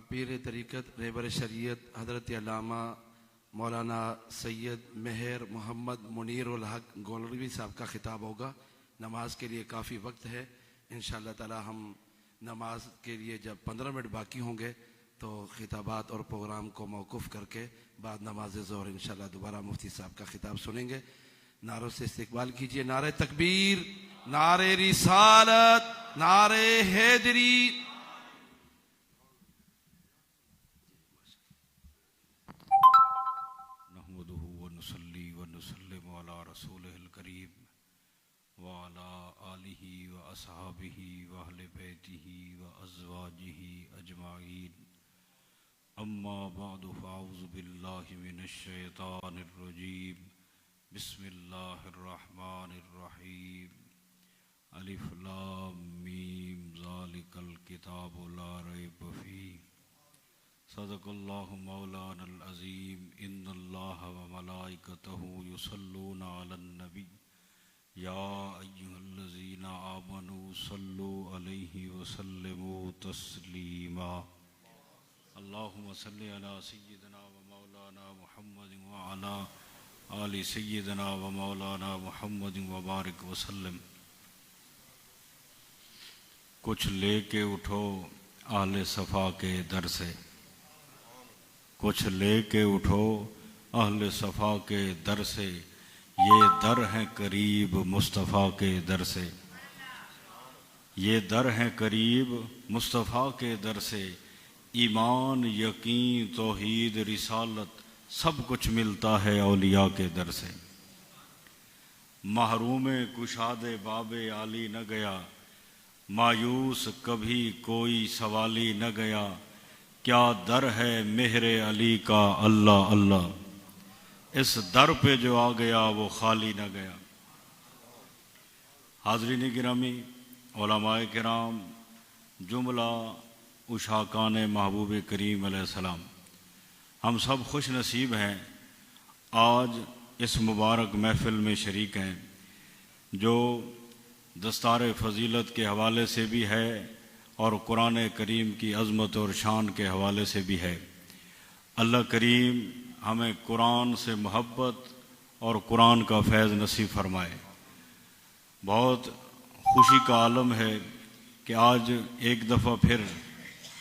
पीर तरीक़त रहबर शरीयत हज़रत अल्लामा मौलाना सैयद मेहर मोहम्मद मुनीरुल हक गोलरवी साहब का ख़िताब होगा। नमाज के लिए काफ़ी वक्त है। इंशाअल्लाह ताला हम नमाज के लिए जब 15 मिनट बाकी होंगे तो ख़िताबात और प्रोग्राम को मौकूफ़ करके बाद नमाज ज़ोहर इंशाअल्लाह दोबारा मुफ्ती साहब का ख़िताब सुनेंगे। नारों से इस्तकबाल कीजिए। नारे तकबीर, नारे रिसालत, नारे हैदरी। नहमदुहु व नुसल्ली व नुसल्लिमु अला रसूलिहिल करीम व अला आलिहि व असहाबिहि व अहले बैतिहि व अज़वाजिहि अजमाइन। अम्मा बअदु फ़अऊज़ु बिल्लाहि मिनश शैतानिर रजीम। बिस्मिल्लाहिर रहमानिर रहीम। अलिफ लाम मीम ज़ालिकल किताबु ला रैब फ़ीह। सदक़ल्लाहु मौलानल अज़ीम। इन्नल्लाह व मलाइकतहु युसल्लूना अलन नबी या अय्युहल्लज़ीना आमनू सल्लु अलैहि व सल्लिमू तस्लीमा। अल्लाहुम्मा सल्लि अला सय्यिदिना व मौलाना मुहम्मदिन व अला आलि सय्यिदिना व मौलाना मुहम्मदिन व बारिक व सल्लिम। कुछ लेके उठो अहले सफ़ा के दर से, कुछ लेके उठो अहले सफ़ा के दर से, ये दर हैं करीब मुस्तफ़ा के दर से, ये दर हैं करीब मुस्तफ़ा के दर से। ईमान यकीन तौहीद रिसालत सब कुछ मिलता है औलिया के दर से। महरूम कुशादे बाबे आली न गया, मायूस कभी कोई सवाली न गया। क्या दर है मेहरे अली का अल्लाह अल्लाह, इस दर पे जो आ गया वो खाली न गया। हाज़रीन गिरामी, उलमाए किराम, जुमला उशाकान महबूब करीम अलैहिस्सलाम, हम सब खुश नसीब हैं आज इस मुबारक महफ़िल में शरीक हैं, जो दस्तार फ़जीलत के हवाले से भी है और कुरान करीम की अज़मत और शान के हवाले से भी है। अल्लाह करीम हमें कुरान से मोहब्बत और कुरान का फैज़ नसीब फरमाए। बहुत खुशी का आलम है कि आज एक दफ़ा फिर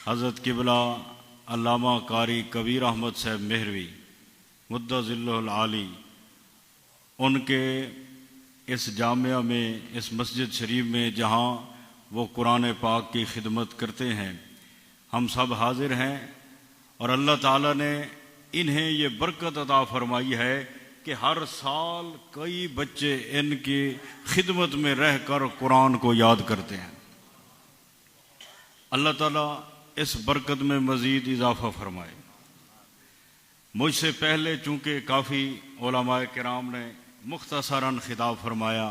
हज़रत क़िबला अल्लामा कारी कबीर अहमद साहब मेहरवी मुद्दज़िल्लुहुल आली, उनके इस जामिया में, इस मस्जिद शरीफ में जहाँ वो कुरान पाक की खिदमत करते हैं, हम सब हाजिर हैं। और अल्लाह ताला ने इन्हें ये बरकत अता फरमाई है कि हर साल कई बच्चे इनकी खिदमत में रहकर कुरान को याद करते हैं। अल्लाह ताला इस बरकत में मज़ीद इजाफ़ा फरमाए। मुझसे पहले चूँकि काफ़ी उलमाए किराम ने मुख्तसरन खिताब फरमाया,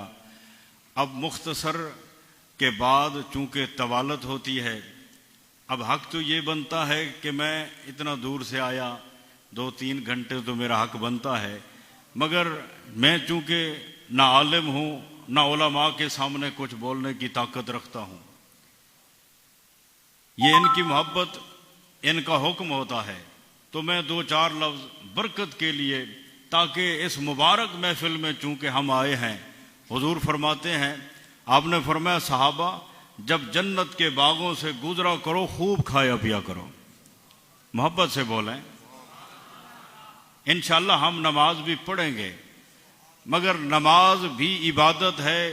अब मुख्तसर के बाद चूँकि तवालत होती है, अब हक तो ये बनता है कि मैं इतना दूर से आया, 2-3 घंटे तो मेरा हक बनता है, मगर मैं चूँकि ना आलिम हूँ ना उलमा के सामने कुछ बोलने की ताकत रखता हूँ। ये इनकी मोहब्बत, इनका हुक्म होता है, तो मैं 2-4 लफ्ज़ बरकत के लिए, ताकि इस मुबारक महफिल में चूँकि हम आए हैं, हुजूर फरमाते हैं, आपने फरमाया सहाबा जब जन्नत के बागों से गुजरा करो खूब खाया पिया करो। मोहब्बत से बोलें। इंशाअल्लाह हम नमाज भी पढ़ेंगे, मगर नमाज भी इबादत है।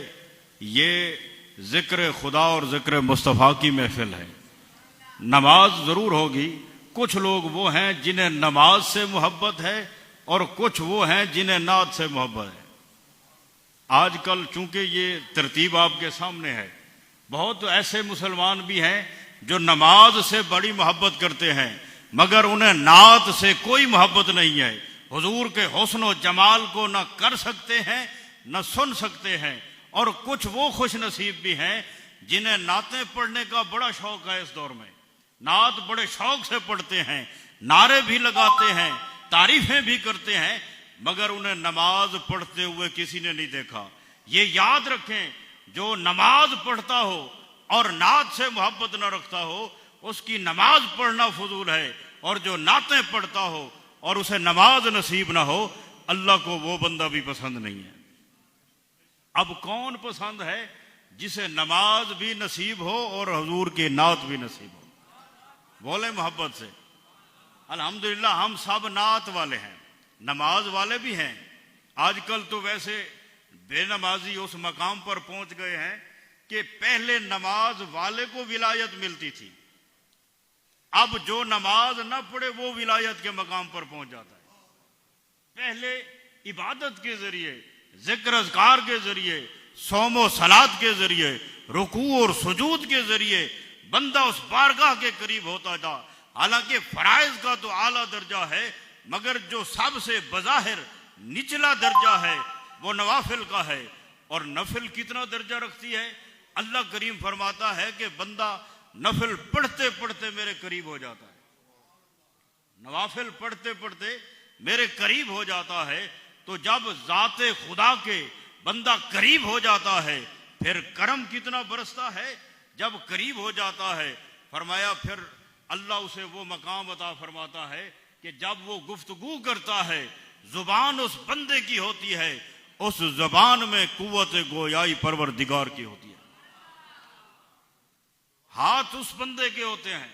ये ज़िक्र खुदा और ज़िक्र मुस्तफ़ा की महफिल है। नमाज ज़रूर होगी। कुछ लोग वो हैं जिन्हें नमाज से मोहब्बत है और कुछ वो हैं जिन्हें नात से मोहब्बत है। आजकल चूंकि ये तरतीब आपके सामने है, बहुत ऐसे मुसलमान भी हैं जो नमाज से बड़ी मोहब्बत करते हैं, मगर उन्हें नात से कोई मोहब्बत नहीं है। हुजूर के हुस्न और जमाल को न कर सकते हैं न सुन सकते हैं। और कुछ वो खुश नसीब भी हैं जिन्हें नातें पढ़ने का बड़ा शौक है। इस दौर में नात बड़े शौक से पढ़ते हैं, नारे भी लगाते हैं, तारीफें भी करते हैं, मगर उन्हें नमाज पढ़ते हुए किसी ने नहीं देखा। ये याद रखें, जो नमाज पढ़ता हो और नात से मोहब्बत न रखता हो, उसकी नमाज पढ़ना फजूल है, और जो नातें पढ़ता हो और उसे नमाज नसीब ना हो, अल्लाह को वो बंदा भी पसंद नहीं है। अब कौन पसंद है? जिसे नमाज भी नसीब हो और हुजूर की नात भी नसीब हो। बोले मोहब्बत से अल्हम्दुलिल्लाह। हम सब नात वाले हैं, नमाज वाले भी हैं। आजकल तो वैसे बेनमाजी उस मकाम पर पहुंच गए हैं कि पहले नमाज वाले को विलायत मिलती थी, अब जो नमाज ना पढ़े वो विलायत के मकाम पर पहुंच जाता है। पहले इबादत के जरिए, जिक्र अज़कार के जरिए, सौमो सलात के जरिए, रुकू और सुजूद के जरिए बंदा उस बारगाह के करीब होता था। हालांकि फराइज का तो आला दर्जा है, मगर जो सबसे बज़ाहिर निचला दर्जा है वो नवाफिल का है। और नफिल कितना दर्जा रखती है? अल्लाह करीम फरमाता है कि बंदा नफिल पढ़ते पढ़ते मेरे करीब हो जाता है, नवाफिल पढ़ते पढ़ते मेरे करीब हो जाता है। तो जब जाते खुदा के बंदा करीब हो जाता है, फिर करम कितना बरसता है। जब करीब हो जाता है, फरमाया फिर अल्लाह उसे वो मकाम अता फरमाता है कि जब वो गुफ्तगू करता है, जुबान उस बंदे की होती है, उस जुबान में कुव्वत गोयाई परवरदिगार की होती है। हाथ उस बंदे के होते हैं,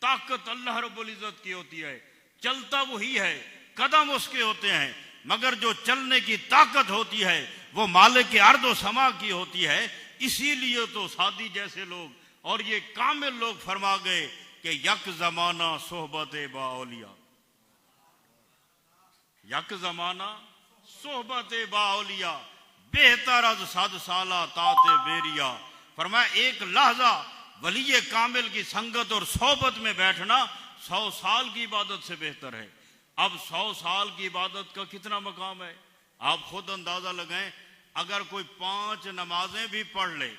ताकत अल्लाह रब्बुल इज्जत की होती है, चलता वही है, कदम उसके होते हैं, मगर जो चलने की ताकत होती है वो मालिक के अर्द व समा की होती है। इसीलिए तो सादी जैसे लोग और ये कामिल लोग फरमा गए कि यक जमाना सोहबत बाउलिया, यक जमाना सोहबत बाउलिया बेहतर अज सद साला ताते बेरिया। फरमाया एक लहजा वलीये कामिल की संगत और सोहबत में बैठना 100 साल की इबादत से बेहतर है। अब 100 साल की इबादत का कितना मकाम है, आप खुद अंदाजा लगाएं। अगर कोई 5 नमाजें भी पढ़ ले,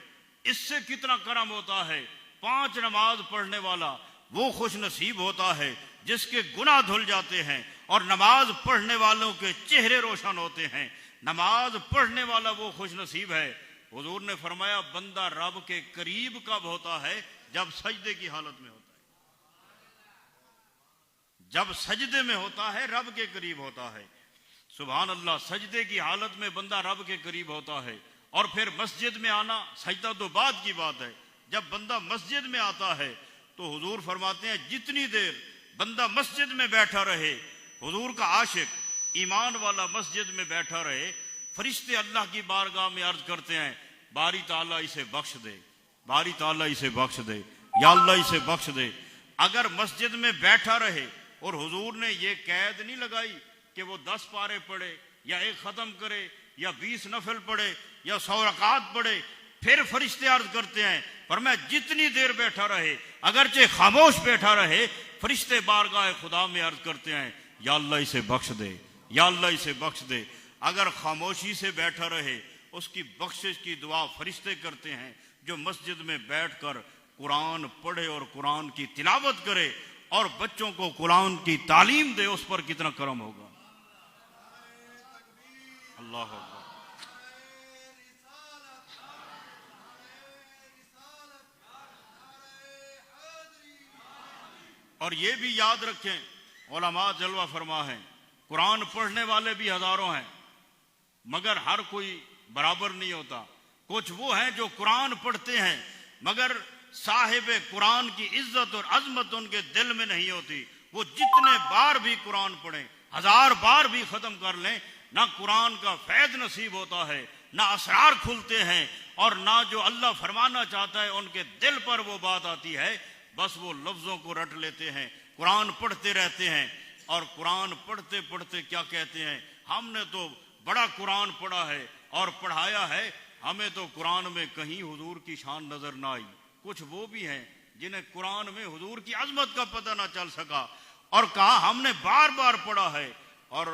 इससे कितना करम होता है। 5 नमाज पढ़ने वाला वो खुश नसीब होता है जिसके गुनाह धुल जाते हैं, और नमाज पढ़ने वालों के चेहरे रोशन होते हैं। नमाज पढ़ने वाला वो खुश नसीब है। हुजूर ने फरमाया बंदा रब के करीब कब होता है? जब सजदे की हालत में होता है। जब सजदे में होता है रब के करीब होता है। सुभान अल्लाह, सजदे की हालत में बंदा रब के करीब होता है। और फिर मस्जिद में आना, सजदा तो बाद की बात है। जब बंदा मस्जिद में आता है तो हुजूर फरमाते हैं जितनी देर बंदा मस्जिद में बैठा रहे, हुजूर का आशिक ईमान वाला मस्जिद में बैठा रहे, फरिश्ते अल्लाह की बारगाह में अर्ज करते हैं बारी ताला इसे बख्श दे, बारी ताला इसे बख्श दे, या अल्लाह इसे बख्श दे। अगर मस्जिद में बैठा रहे और हुजूर ने ये कैद नहीं लगाई कि वो 10 पारे पढ़े या 1 खत्म करे या 20 नफल पढ़े या 100 रकात पढ़े, फिर फरिश्ते अर्ज करते हैं पर मैं जितनी देर बैठा रहे, अगरचे खामोश बैठा रहे, फरिश्ते बारगाह खुदा में अर्ज करते हैं या अल्लाह इसे बख्श दे, या अल्लाह इसे बख्श दे। अगर खामोशी से बैठा रहे, उसकी बख्शिश की दुआ फरिश्ते करते हैं। जो मस्जिद में बैठकर कुरान पढ़े और कुरान की तिलावत करे और बच्चों को कुरान की तालीम दे, उस पर कितना करम होगा। अल्लाह अकबर। और ये भी याद रखें, उलमा जलवा फरमा है, कुरान पढ़ने वाले भी हजारों हैं, मगर हर कोई बराबर नहीं होता। कुछ वो हैं जो कुरान पढ़ते हैं मगर साहिब कुरान की इज्जत और अजमत उनके दिल में नहीं होती। वो जितने बार भी कुरान पढ़ें, 1000 बार भी खत्म कर लें, ना कुरान का फैज नसीब होता है, ना असरार खुलते हैं, और ना जो अल्लाह फरमाना चाहता है उनके दिल पर वो बात आती है। बस वो लफ्जों को रट लेते हैं, कुरान पढ़ते रहते हैं, और कुरान पढ़ते पढ़ते क्या कहते हैं, हमने तो बड़ा कुरान पढ़ा है और पढ़ाया है, हमें तो कुरान में कहीं हुजूर की शान नजर ना आई। कुछ वो भी हैं जिन्हें कुरान में हुजूर की अजमत का पता ना चल सका, और कहा हमने बार बार पढ़ा है। और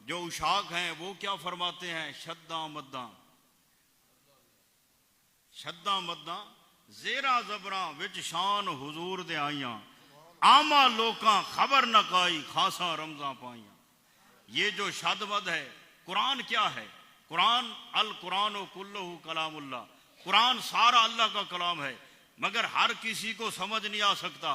जो उशाक हैं वो क्या फरमाते हैं, शद्दा मद्दा, शद्दा मद्दा जेरा जबरा विच शान हुजूर दे आईया, आमा लोकां खबर न काई खासा रमजा पाइया। ये जो शदमद है, कुरान क्या है? कुरान अल कुरान कुल्लहु कलामुल्लाह, कुरान सारा अल्लाह का कलाम है। मगर हर किसी को समझ नहीं आ सकता।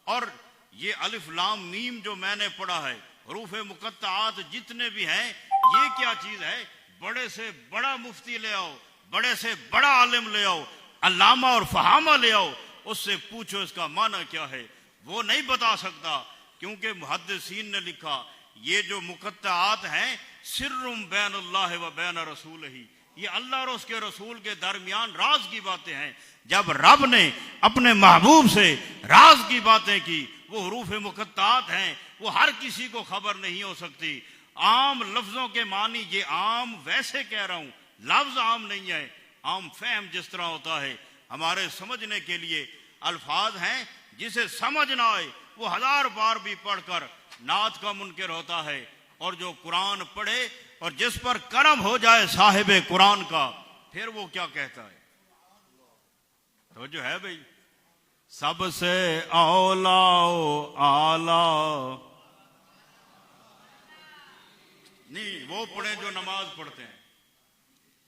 और ये अलिफ लाम मीम जो मैंने पढ़ा है, हरूफ मुकत्ताआत जितने भी हैं, ये क्या चीज है? बड़े से बड़ा मुफ्ती ले आओ, बड़े से बड़ा आलिम ले आओ, अल्लामा और फहामा ले आओ, उससे पूछो इसका माना क्या है, वो नहीं बता सकता। क्योंकि मुहद्दिसीन ने लिखा ये जो मुकत्ताआत हैं सिर्रुम बैनुल्लाह व बैन रसूल ही, ये अल्लाह और उसके रसूल के दरमियान राज की बातें हैं। जब रब ने अपने महबूब से राज की बातें की, वो हरूफ मुकत्ताआत हैं, वो हर किसी को खबर नहीं हो सकती। आम लफ्जों के मानी, ये आम वैसे कह रहा हूं, लफ्ज आम नहीं है, आम फहम जिस तरह होता है हमारे समझने के लिए अल्फाज हैं, जिसे समझ ना आए वो 1000 बार भी पढ़कर नात का मुनकिर होता है। और जो कुरान पढ़े और जिस पर करम हो जाए साहिब कुरान का, फिर वो क्या कहता है? तो जो है भाई, सबसे औला आला नहीं वो पढ़े जो नमाज पढ़ते हैं।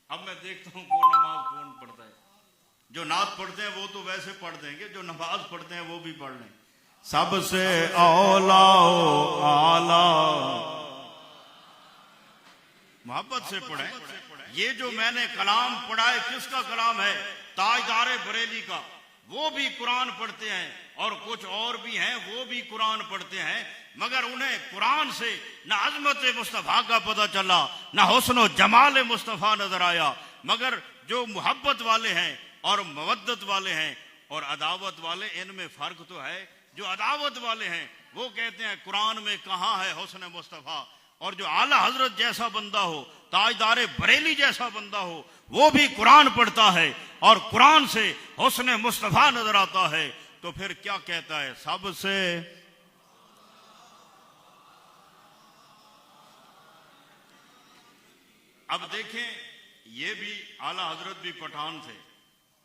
अब मैं देखता हूं वो नमाज कौन पढ़ता है। जो नात पढ़ते हैं वो तो वैसे पढ़ देंगे, जो नमाज पढ़ते हैं वो भी पढ़ लें। सबसे औला आला, मोहब्बत से पढ़े। ये जो मैंने कलाम पढ़ा है, किसका कलाम है? ताजदार बरेली का। वो भी कुरान पढ़ते हैं और कुछ और भी हैं, वो भी कुरान पढ़ते हैं, मगर उन्हें कुरान से न अजमत मुस्तफ़ा का पता चला, न हुस्न जमाल मुस्तफ़ा नजर आया। मगर जो मोहब्बत वाले हैं और मवद्दत वाले हैं और अदावत वाले, इनमें फर्क तो है। जो अदावत वाले हैं वो कहते हैं कुरान में कहाँ है हुस्न मुस्तफ़ा, और जो आला हजरत जैसा बंदा हो, ताजदार बरेली जैसा बंदा हो, वो भी कुरान पढ़ता है और कुरान से हुस्न मुस्तफ़ा नजर आता है। तो फिर क्या कहता है? सबसे अब देखें, ये भी आला हजरत भी पठान थे।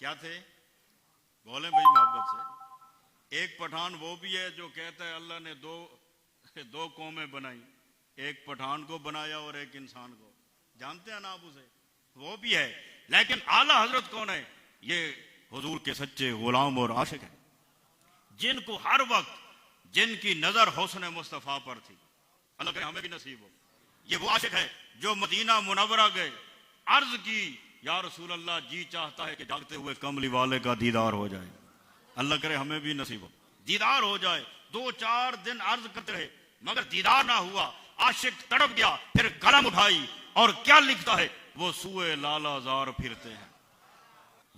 क्या थे? बोले भाई मोहब्बत से। एक पठान वो भी है जो कहता है अल्लाह ने दो कौमें बनाई, एक पठान को बनाया और एक इंसान को। जानते हैं ना आप उसे? वो भी है। लेकिन आला हजरत कौन है? ये हुजूर के सच्चे गुलाम और आशिक हैं, जिनको हर वक्त जिनकी नजर हुस्न मुस्तफ़ा पर थी। अल्लाह करे हमें भी नसीब हो। ये वो आशिक है जो मदीना मुनव्वरा गए, अर्ज की या रसूल अल्लाह, जी चाहता है कि जागते हुए कमली वाले का दीदार हो जाए। अल्लाह करे हमें भी नसीब हो, दीदार हो जाए। 2-4 दिन अर्ज करते रहे मगर दीदार ना हुआ। आशिक तड़प गया, फिर कलम उठाई और क्या लिखता है? वो सुए लालाजार फिरते हैं,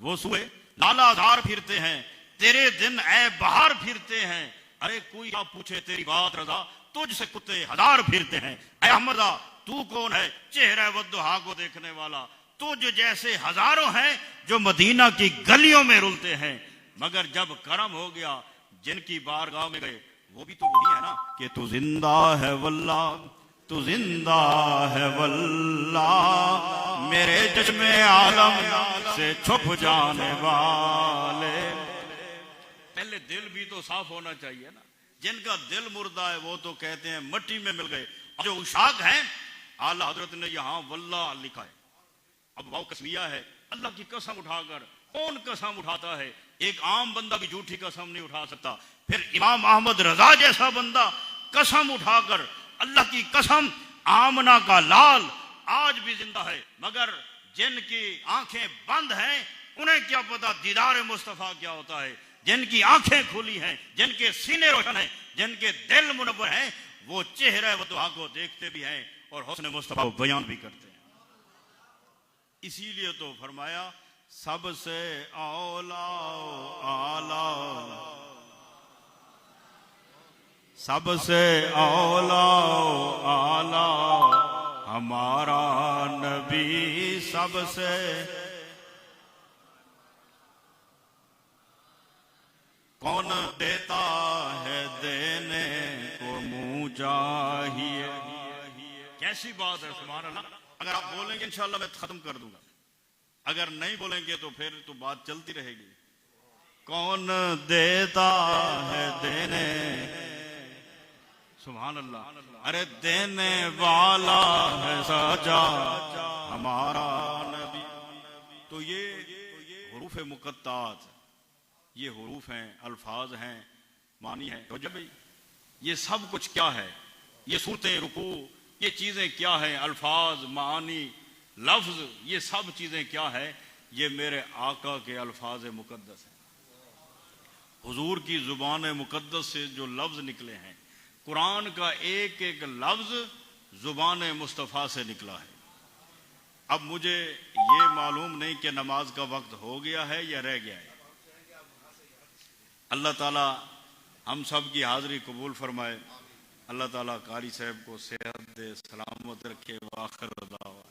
वो सुए लालाजार फिरते हैं, तेरे दिन ए बहार फिरते हैं। अरे कोई आप पूछे तेरी बात रजा, तुझसे कुत्ते 1000 फिरते हैं। ए अहमदा तू कौन है? चेहरा वद्दुहा को देखने वाला। तुझ जैसे हजारों हैं जो मदीना की गलियों में रुलते हैं, मगर जब करम हो गया जिनकी बारगाह में गए, वो भी तो वही है ना कि तू जिंदा है वल्ला, तू जिंदा है वल्ला, मेरे चश्मे आलम से छुप जाने वाले। पहले दिल भी तो साफ होना चाहिए ना। जिनका दिल मुर्दा है वो तो कहते हैं मट्टी में मिल गए। जो उशाक हैं, आला हजरत ने यहां वल्ला लिखा है। अब वाव कसमिया है। अल्लाह की कसम उठाकर कौन कसम उठाता है? एक आम बंदा भी झूठी कसम नहीं उठा सकता। फिर इमाम अहमद रजा जैसा बंदा कसम उठाकर, अल्लाह की कसम, आमना का लाल आज भी जिंदा है, मगर जिनकी आंखें बंद हैं उन्हें क्या पता दीदार मुस्तफा क्या होता है। जिनकी आंखें खुली हैं, जिनके सीने रोशन हैं, जिनके दिल मुनव्वर हैं, वो चेहरे वतुहा को देखते भी हैं और हुस्न मुस्तफा को बयान भी करते हैं। इसीलिए तो फरमाया सबसे औला आला, सबसे औला आला हमारा नबी, सबसे कौन देता है देने को मुँह चाहिए। कैसी बात है, सुभान अल्लाह। अगर आप बोलेंगे इंशाअल्लाह मैं खत्म कर दूंगा, अगर नहीं बोलेंगे तो फिर तो बात चलती रहेगी। कौन देता है देने, सुभान अल्लाह। अरे देने वाला है सजा हमारा नबी। तो ये हुरूफ मुकत्तात, ये हुरूफ हैं, अल्फाज हैं, मानी है। तो जब ये सब कुछ क्या है, ये सूरतें, रुकू, ये चीज़ें क्या हैं, अल्फाज, मानी, लफ्ज़, ये सब चीज़ें क्या है? ये मेरे आका के अल्फाज मुकद्दस हैं। हुजूर की ज़ुबान मुकद्दस से जो लफ्ज़ निकले हैं, कुरान का एक एक लफ्ज़ ज़ुबान मुस्तफ़ा से निकला है। अब मुझे ये मालूम नहीं कि नमाज का वक्त हो गया है या रह गया है। अल्लाह ताला हम सब की हाज़िरी कबूल फरमाए। अल्लाह ताला कारी साहब को सेहत दे, सलामत रखे। वाखिर दावा